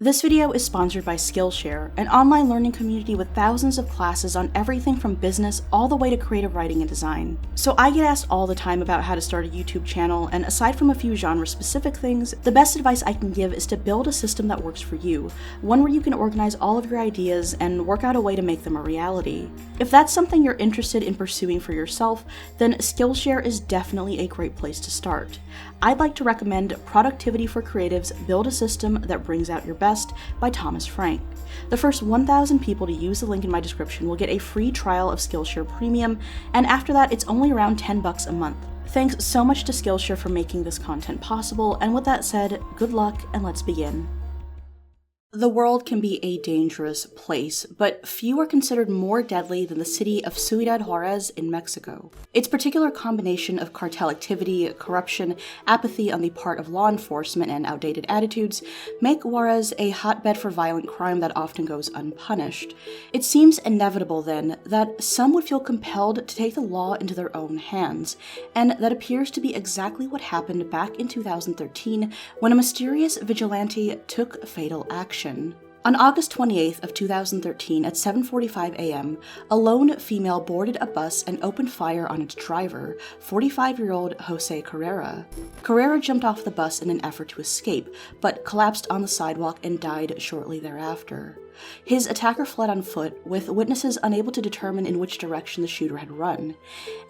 This video is sponsored by Skillshare, an online learning community with thousands of classes on everything from business all the way to creative writing and design. So I get asked all the time about how to start a YouTube channel, and aside from a few genre-specific things, the best advice I can give is to build a system that works for you, one where you can organize all of your ideas and work out a way to make them a reality. If that's something you're interested in pursuing for yourself, then Skillshare is definitely a great place to start. I'd like to recommend Productivity for Creatives: Build a System That Brings Out Your Best by Thomas Frank. The first 1,000 people to use the link in my description will get a free trial of Skillshare Premium, and after that it's only around $10 a month. Thanks so much to Skillshare for making this content possible, and with that said, good luck and let's begin. The world can be a dangerous place, but few are considered more deadly than the city of Ciudad Juarez in Mexico. Its particular combination of cartel activity, corruption, apathy on the part of law enforcement, and outdated attitudes make Juarez a hotbed for violent crime that often goes unpunished. It seems inevitable, then, that some would feel compelled to take the law into their own hands, and that appears to be exactly what happened back in 2013 when a mysterious vigilante took fatal action. On August 28th of 2013 at 7:45 a.m., a lone female boarded a bus and opened fire on its driver, 45-year-old Jose Carrera. Carrera jumped off the bus in an effort to escape, but collapsed on the sidewalk and died shortly thereafter. His attacker fled on foot, with witnesses unable to determine in which direction the shooter had run.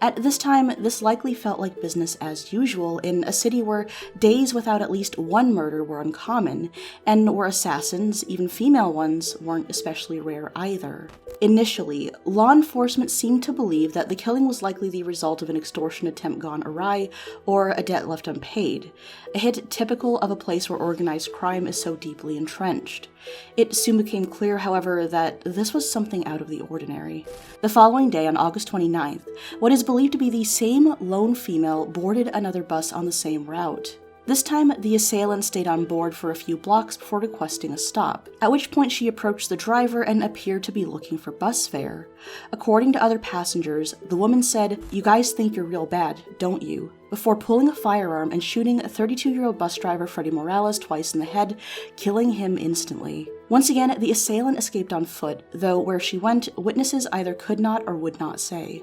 At this time, this likely felt like business as usual in a city where days without at least one murder were uncommon, and where assassins, even female ones, weren't especially rare either. Initially, law enforcement seemed to believe that the killing was likely the result of an extortion attempt gone awry or a debt left unpaid, a hit typical of a place where organized crime is so deeply entrenched. It soon became clear, however, that this was something out of the ordinary. The following day, on August 29th, what is believed to be the same lone female boarded another bus on the same route. This time, the assailant stayed on board for a few blocks before requesting a stop, at which point she approached the driver and appeared to be looking for bus fare. According to other passengers, the woman said, "You guys think you're real bad, don't you?" before pulling a firearm and shooting a 32-year-old bus driver Freddy Morales twice in the head, killing him instantly. Once again, the assailant escaped on foot, though where she went, witnesses either could not or would not say.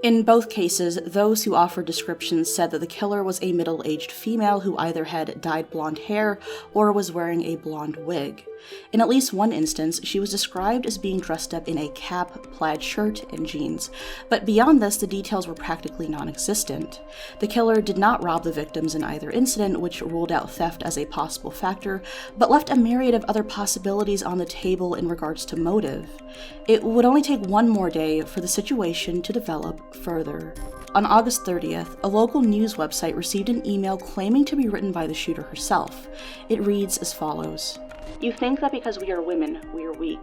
In both cases, those who offered descriptions said that the killer was a middle-aged female who either had dyed blonde hair or was wearing a blonde wig. In at least one instance, she was described as being dressed up in a cap, plaid shirt, and jeans, but beyond this, the details were practically non-existent. The killer did not rob the victims in either incident, which ruled out theft as a possible factor, but left a myriad of other possibilities on the table in regards to motive. It would only take one more day for the situation to develop further. On August 30th, a local news website received an email claiming to be written by the shooter herself. It reads as follows: "You think that because we are women, we are weak.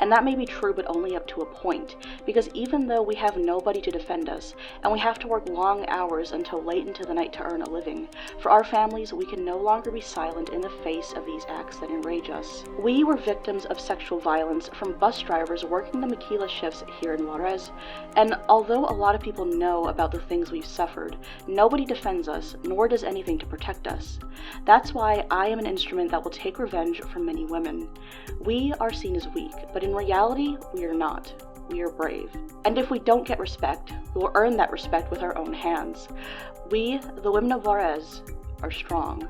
And that may be true, but only up to a point, because even though we have nobody to defend us, and we have to work long hours until late into the night to earn a living, for our families we can no longer be silent in the face of these acts that enrage us. We were victims of sexual violence from bus drivers working the maquila shifts here in Juarez, and although a lot of people know about the things we've suffered, nobody defends us, nor does anything to protect us. That's why I am an instrument that will take revenge for many women. We are seen as weak, but in reality, we are not. We are brave. And if we don't get respect, we will earn that respect with our own hands. We, the women of Juarez, are strong."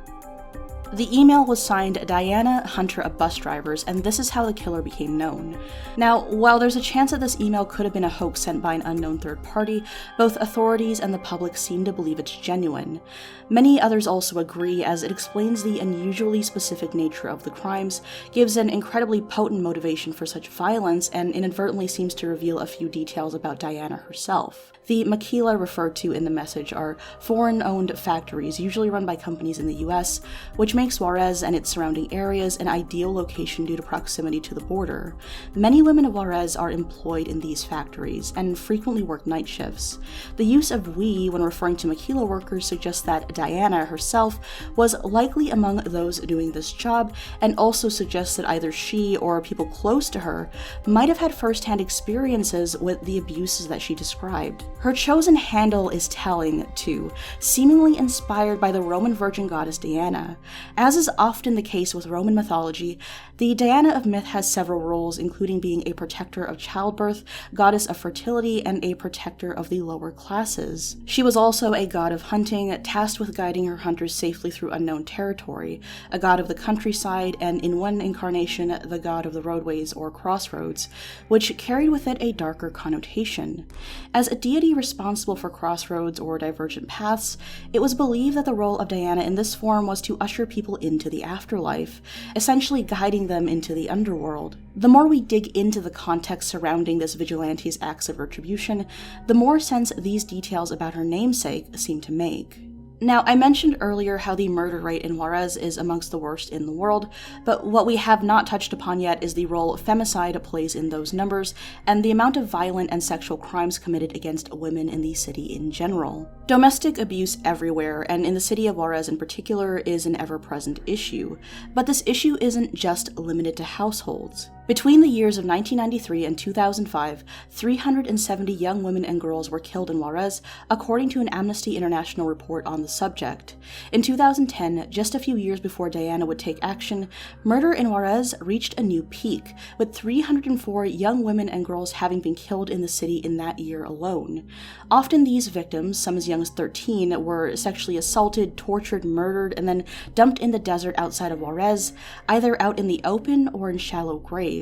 The email was signed Diana Hunter of Bus Drivers, and this is how the killer became known. Now, while there's a chance that this email could have been a hoax sent by an unknown third party, both authorities and the public seem to believe it's genuine. Many others also agree, as it explains the unusually specific nature of the crimes, gives an incredibly potent motivation for such violence, and inadvertently seems to reveal a few details about Diana herself. The maquila referred to in the message are foreign-owned factories, usually run by companies in the US, which makes Juarez and its surrounding areas an ideal location due to proximity to the border. Many women of Juarez are employed in these factories, and frequently work night shifts. The use of "we" when referring to maquila workers suggests that Diana herself was likely among those doing this job, and also suggests that either she or people close to her might have had first-hand experiences with the abuses that she described. Her chosen handle is telling, too, seemingly inspired by the Roman virgin goddess Diana. As is often the case with Roman mythology, the Diana of myth has several roles, including being a protector of childbirth, goddess of fertility, and a protector of the lower classes. She was also a god of hunting, tasked with guiding her hunters safely through unknown territory, a god of the countryside, and in one incarnation, the god of the roadways or crossroads, which carried with it a darker connotation. As a deity responsible for crossroads or divergent paths, it was believed that the role of Diana in this form was to usher people into the afterlife, essentially guiding them into the underworld. The more we dig into the context surrounding this vigilante's acts of retribution, the more sense these details about her namesake seem to make. Now, I mentioned earlier how the murder rate in Juarez is amongst the worst in the world, but what we have not touched upon yet is the role femicide plays in those numbers, and the amount of violent and sexual crimes committed against women in the city in general. Domestic abuse everywhere, and in the city of Juarez in particular, is an ever-present issue, but this issue isn't just limited to households. Between the years of 1993 and 2005, 370 young women and girls were killed in Juarez, according to an Amnesty International report on the subject. In 2010, just a few years before Diana would take action, murder in Juarez reached a new peak, with 304 young women and girls having been killed in the city in that year alone. Often these victims, some as young as 13, were sexually assaulted, tortured, murdered, and then dumped in the desert outside of Juarez, either out in the open or in shallow graves.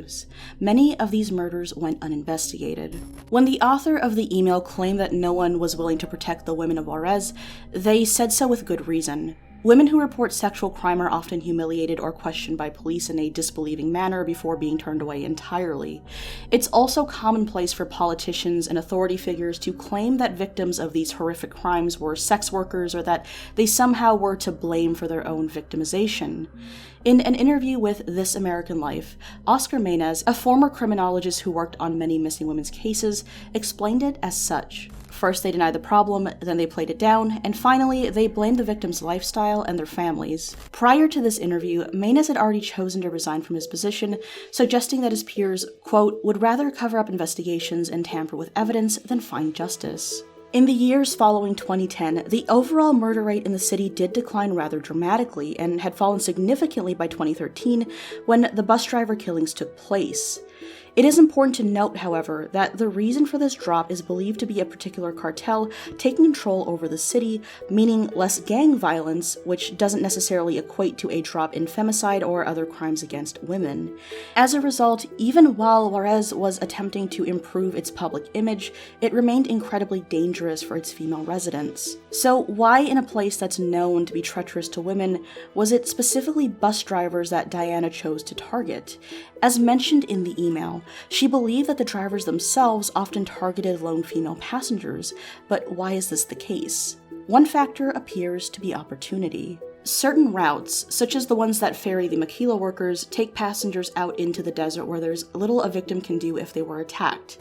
Many of these murders went uninvestigated. When the author of the email claimed that no one was willing to protect the women of Juarez, they said so with good reason. Women who report sexual crime are often humiliated or questioned by police in a disbelieving manner before being turned away entirely. It's also commonplace for politicians and authority figures to claim that victims of these horrific crimes were sex workers or that they somehow were to blame for their own victimization. In an interview with This American Life, Oscar Menes, a former criminologist who worked on many missing women's cases, explained it as such. First, they denied the problem, then they played it down, and finally, they blamed the victims' lifestyle and their families. Prior to this interview, Menes had already chosen to resign from his position, suggesting that his peers, quote, would rather cover up investigations and tamper with evidence than find justice. In the years following 2010, the overall murder rate in the city did decline rather dramatically and had fallen significantly by 2013 when the bus driver killings took place. It is important to note, however, that the reason for this drop is believed to be a particular cartel taking control over the city, meaning less gang violence, which doesn't necessarily equate to a drop in femicide or other crimes against women. As a result, even while Juarez was attempting to improve its public image, it remained incredibly dangerous for its female residents. So why, in a place that's known to be treacherous to women, was it specifically bus drivers that Diana chose to target? As mentioned in the email, she believed that the drivers themselves often targeted lone female passengers, but why is this the case? One factor appears to be opportunity. Certain routes, such as the ones that ferry the maquila workers, take passengers out into the desert where there's little a victim can do if they were attacked.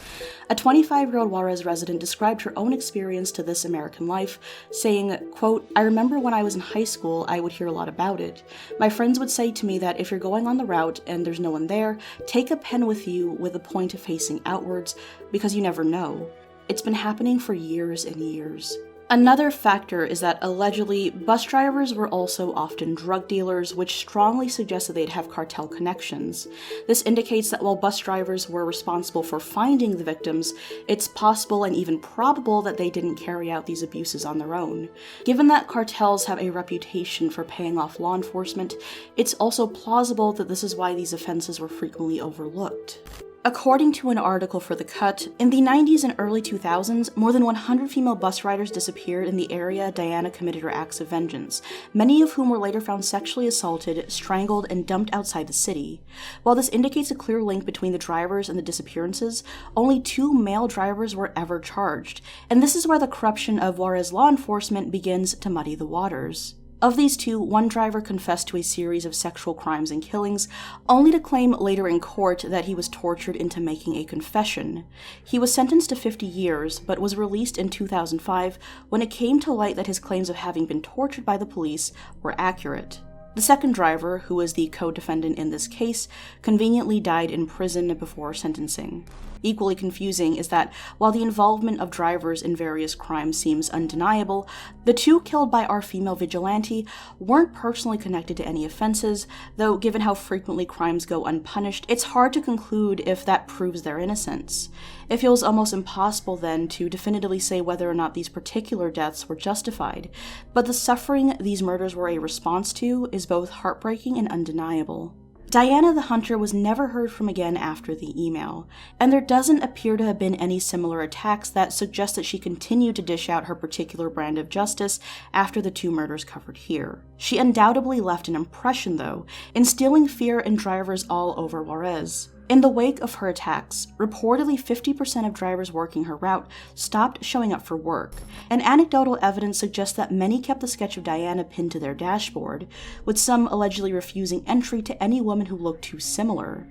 A 25-year-old Juarez resident described her own experience to This American Life, saying, quote, I remember when I was in high school, I would hear a lot about it. My friends would say to me that if you're going on the route and there's no one there, take a pen with you with the point of facing outwards, because you never know. It's been happening for years and years. Another factor is that allegedly, bus drivers were also often drug dealers, which strongly suggests that they'd have cartel connections. This indicates that while bus drivers were responsible for finding the victims, it's possible and even probable that they didn't carry out these abuses on their own. Given that cartels have a reputation for paying off law enforcement, it's also plausible that this is why these offenses were frequently overlooked. According to an article for The Cut, in the 90s and early 2000s, more than 100 female bus riders disappeared in the area Diana committed her acts of vengeance, many of whom were later found sexually assaulted, strangled, and dumped outside the city. While this indicates a clear link between the drivers and the disappearances, only 2 male drivers were ever charged, and this is where the corruption of Juarez law enforcement begins to muddy the waters. Of these 2, one driver confessed to a series of sexual crimes and killings, only to claim later in court that he was tortured into making a confession. He was sentenced to 50 years, but was released in 2005 when it came to light that his claims of having been tortured by the police were accurate. The second driver, who was the co-defendant in this case, conveniently died in prison before sentencing. Equally confusing is that while the involvement of drivers in various crimes seems undeniable, the two killed by our female vigilante weren't personally connected to any offenses, though given how frequently crimes go unpunished, it's hard to conclude if that proves their innocence. It feels almost impossible then to definitively say whether or not these particular deaths were justified, but the suffering these murders were a response to is both heartbreaking and undeniable. Diana the Hunter was never heard from again after the email, and there doesn't appear to have been any similar attacks that suggest that she continued to dish out her particular brand of justice after the two murders covered here. She undoubtedly left an impression, though, instilling fear in drivers all over Juarez. In the wake of her attacks, reportedly 50% of drivers working her route stopped showing up for work, and anecdotal evidence suggests that many kept the sketch of Diana pinned to their dashboard, with some allegedly refusing entry to any woman who looked too similar.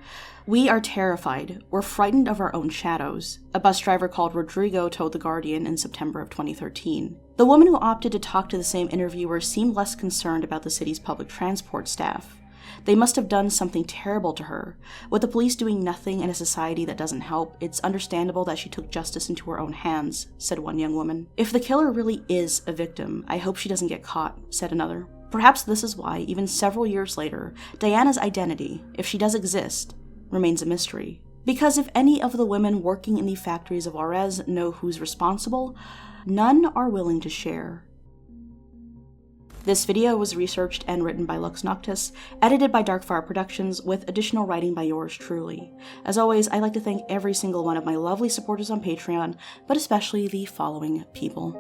"We are terrified. We're frightened of our own shadows," a bus driver called Rodrigo told The Guardian in September of 2013. The woman who opted to talk to the same interviewer seemed less concerned about the city's public transport staff. "They must have done something terrible to her. With the police doing nothing in a society that doesn't help, it's understandable that she took justice into her own hands," said one young woman. "If the killer really is a victim, I hope she doesn't get caught," said another. Perhaps this is why, even several years later, Diana's identity, if she does exist, remains a mystery. Because if any of the women working in the factories of Juarez know who's responsible, none are willing to share. This video was researched and written by Lux Noctis, edited by Darkfire Productions, with additional writing by yours truly. As always, I'd like to thank every single one of my lovely supporters on Patreon, but especially the following people: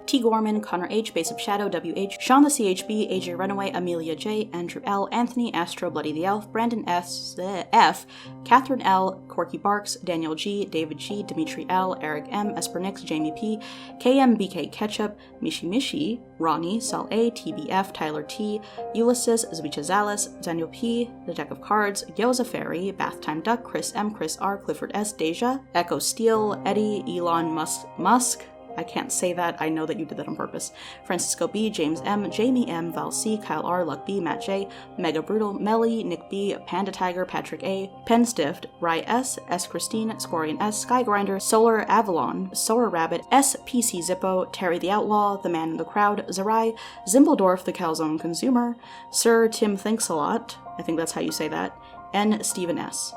T. Gorman, Connor H, Base of Shadow, WH, Sean the CHB, AJ Runaway, Amelia J, Andrew L, Anthony, Astro, Bloody the Elf, Brandon F, Catherine L, Corky Barks, Daniel G, David G, Dimitri L, Eric M, Espernix, Jamie P, KMBK Ketchup, Mishi Mishi, Ronnie, Sal A, TBF, Tyler T, Ulysses, Zwicha Zalis, Daniel P, The Deck of Cards, Yoza Ferry, Bath Time Duck, Chris M, Chris R, Clifford S, Deja, Echo Steele, Eddie, Elon Musk, I can't say that, I know that you did that on purpose. Francisco B, James M, Jamie M, Val C, Kyle R, Luck B, Matt J, Mega Brutal, Melly, Nick B, Panda Tiger, Patrick A, Pen Stift, Rye S, S Christine, Scorian S, Sky Grinder, Solar Avalon, Solar Rabbit, S PC Zippo, Terry the Outlaw, The Man in the Crowd, Zarai, Zimbledorf, the Calzone Consumer, Sir Tim Thinks a Lot, I think that's how you say that, and Stephen S.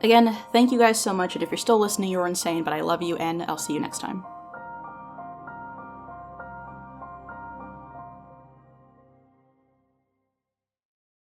Again, thank you guys so much, and if you're still listening, you're insane, but I love you, and I'll see you next time.